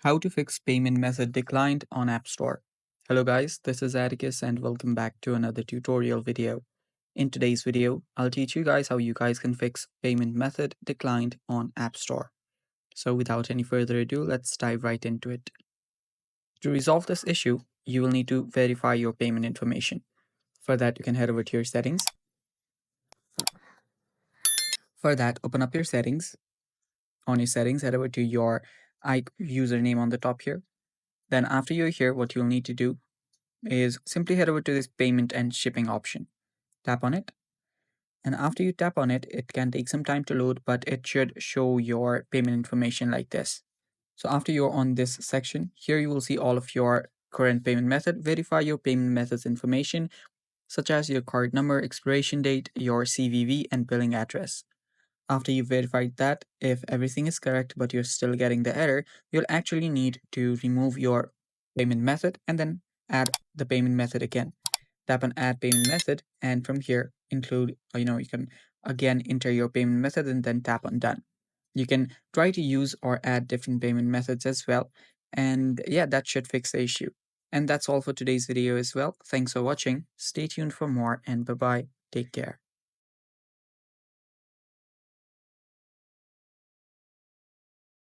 How to fix payment method declined on App Store. Hello guys, this is Atticus and welcome back to another tutorial video. In today's video, I'll teach you guys how you guys can fix payment method declined on App Store. So without any further ado, let's dive right into it. To resolve this issue, you will need to verify your payment information. For that, you can head over to your settings. For that, open up your settings. On your settings, head over to your username on the top here. Then after you're here, what you'll need to do is simply head over to this payment and shipping option. Tap on it. And after you tap on it, it can take some time to load, but it should show your payment information like this. So after you're on this section, here you will see all of your current payment method. Verify your payment methods information, such as your card number, expiration date, your CVV, and billing address. After you've verified that, if everything is correct but you're still getting the error, you'll actually need to remove your payment method and then add the payment method again. Tap on add payment method, and from here include, you can again enter your payment method and then tap on done. You can try to use or add different payment methods as well. And yeah, that should fix the issue. And that's all for today's video as well. Thanks for watching. Stay tuned for more and bye bye. Take care.